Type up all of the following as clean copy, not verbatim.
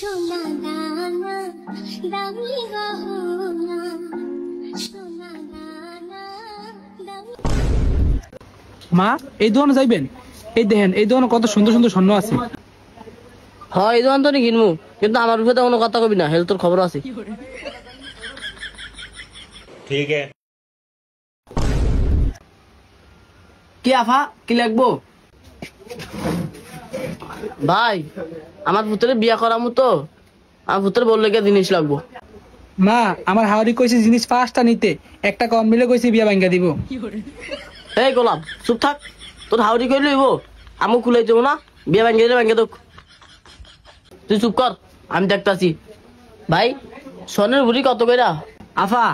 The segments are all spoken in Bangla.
সোনা দানা দামি গহনা সোনা দানা দামি। মা এই দোকানে যাইবেন? এই দেখেন এই দোকানে কত সুন্দর সুন্দর স্বর্ণ আছে। হ্যাঁ এই দোকান তো কিনবো, কিন্তু আমার উপরে কোনো কথা কবি না, হেল তোর খবর আছে। ঠিক আছে। কি আফা কি লাগবো? ভাই আমার পুত্রের বিয়া করামু তো, আমার পুত্রের বললে গিয়ে জিনিস লাগবো। মা আমার হাওড়ি কইছে জিনিস 5টা নিতে, একটা কম মিলে কইছে বিয়া ভাঙ্গা দিব। এই গোলাম চুপ থাক, তোর হাওড়ি কই লইব, আমু খুলাই দেবো না, বিয়া ভাঙ্গে দিলে ভাঙ্গে দোক। তুই চুপ কর, আমি দেখতাছি। ভাই স্বর্ণের ভুড়ি কত কইরা? আফা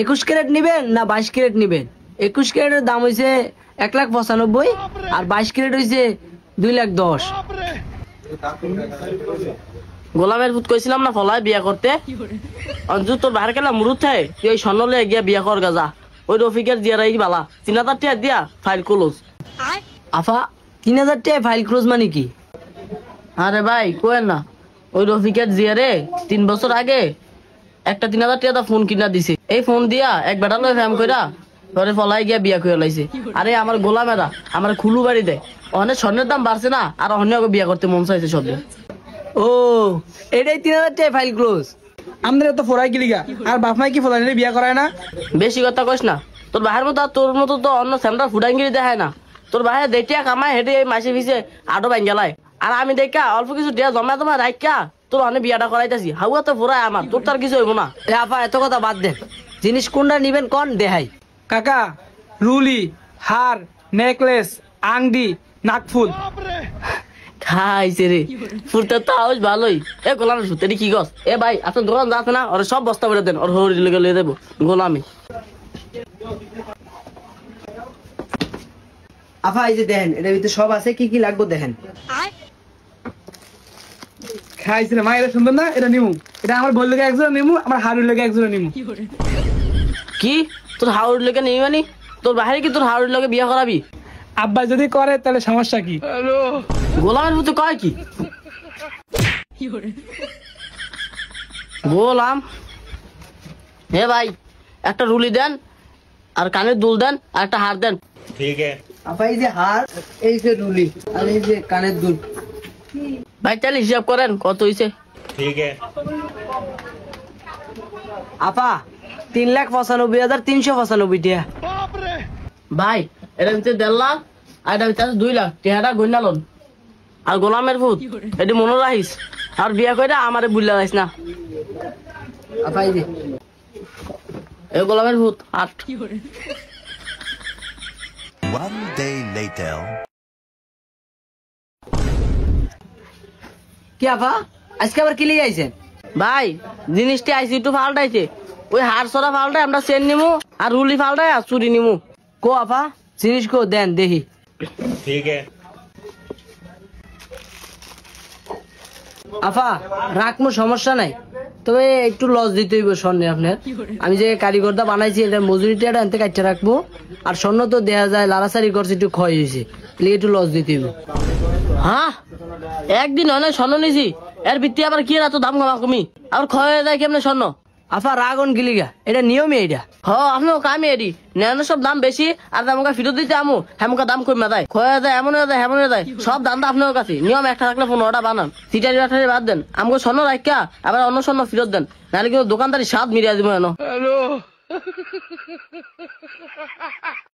21 ক্যারেট নিবেন না 22 ক্যারেট নিবেন? 21 ক্যারেটের দাম হইছে 1,95,000 আর 22 ক্যারেট হইছে 2,10,000। গোলামের পুত কইছিলাম না ফলায় বিয়া করতে, অঞ্জু তোর বাহার কেলা মুরুদ থাকে, তুই এই স্বর্ণ লয়ে গিয়া বিয়া কর গাজা। ওই রফিকের জিয়ারাই বালা 3,000 টাকা দিয়া ফাইল ক্লোজ। আফা 3,000 টাকা ফাইল ক্লোজ মানে কি? আরে ভাই কোয়েন না, ওই রফিকের জিয়ারে 3 বছর আগে একটা 3,000 টাকা ফোন কিনা দিছে। এই ফোন দিয়া এক বেটা লয় ফ্যাম কইরা পরে ফলাই গিয়া বিয়া করে লাইছে। আরে আমার গোলামেরা আমার খুলু বাড়ি দেয়, অনেক স্বর্ণের দাম বাড়ছে না, আর অন্য বিয়া করতে মন চাইছে সব। ও এটাই 3,000 টাকা ফাইল ক্লোজ। আমাদের তো ফোরাই গিলিগা, আর বাপ মাই কি ফোরাইলে বিয়া করায় না? বেশি কথা কইস না, তোর বাহের মতো আর তোর মতো তো অন্য স্যামটা ফুটাঙ্গিরি দেখায় না। তোর বাহে দেখিয়া কামায় হেঁটে এই মাসে পিছে আটো বাঙ্গালায়, আর আমি দেখা অল্প কিছু দিয়া জমা জমা রাখিয়া তোর অনেক বিয়াটা করাইতেছি। হাউয়া তো ফোরায় আমার, তোর তার কিছু হইব না। এ আফা এত কথা বাদ দেন, জিনিস কোনটা নিবেন কোন দেখাই। কাকা রুলি, হার, নেকলেস, আংটি, নাকফুল। খাইছে রে ফুলটা তো আওয়াজ ভালোই। এ গোলামের ফুট এটি কি গছ? এ ভাই আপনার দোকান যাচ্ছে না, ওরা সব বস্তা করে দেন, ওর হরি লেগে লিয়ে দেবো গোলামি। আফা এই যে দেখেন এটার ভিতরে সব আছে, কি কি লাগবে দেখেন। খাইছে না মা, এটা সুন্দর না, এটা নিমু। এটা আমার বল লেগে একজন নিমু, আমার হারুর লেগে একজন নিমু। কি তোর হাওড় লেগে নেই মানে? তোর বাহিরে কি তোর হাওড় লেগে বিয়ে করাবি? আব্বা যদি করে তাহলে সমস্যা কি? গোলামের মতো কয় কি? গোলাম হে ভাই একটা রুলি দেন, আর কানের দুল দেন, আর একটা হার দেন। ঠিক আছে। আফা এই যে হার, এই যে রুলি, আর এই যে কানের দুল। ভাই তাহলে হিসাব করেন কত হইছে। ঠিক আছে। আফা 3,95,395 টাকা। ভাই এটা ভিতরে 1.5 লাখ, আর এটা ভিতরে 2 লাখ টেহাটা গইনা লন। আর গোলামের ফুট এটি মনে রাখিস, আর বিয়া কইরা আমারে বুঝলা যাইস না। আফা এই যে এ গোলামের ফুট 8। One day later. কি আফা আজকে আবার কি লিয়ে আইছেন? ভাই জিনিসটি আইসি একটু ফাল্টাইছে, ওই হার সরা ফাল্টাই আমরা চেন নিমু, আর রুলি ফাল্টাই আর চুরি নিমু। কো আফা জিনিস কো দেন দেখি। ঠিক আছে। আফা রাখমু সমস্যা নাই, তবে একটু লস দিতে হইব স্বর্ণে আপনার। আমি যে কারিগরটা বানাইছি এটা মজুরিটা এনতে কাটতে রাখবো, আর স্বর্ণ তো দেখা যায় লাড়াচাড়ি করছে একটু ক্ষয় হয়েছে, একটু লস দিতে হইব। হ্যাঁ একদিন হয় না স্বর্ণ নিছি, এর ভিত্তি আবার কি এত দাম কমা কমি, আর ক্ষয় হয়ে যায় কেমনে স্বর্ণ? আফা রাগন গিলিগা, এটা নিয়মই এটা। হ আপনার কামে এডি নেন সব দাম বেশি, আর আমাকে ফেরত দিতে আমু হেমকা দাম কমে যায়, ক্ষয় হয়ে যায়, এমন হয়ে যায় এমন হয়ে যায়, সব দামটা আপনার কাছে। নিয়ম একটা থাকলে 15টা বানান, সিটারি আঠারি বাদ দেন, আমাকে স্বর্ণ রাখা আবার অন্য স্বর্ণ ফেরত দেন, নাহলে কিন্তু দোকানদারি স্বাদ মিলিয়ে দিব।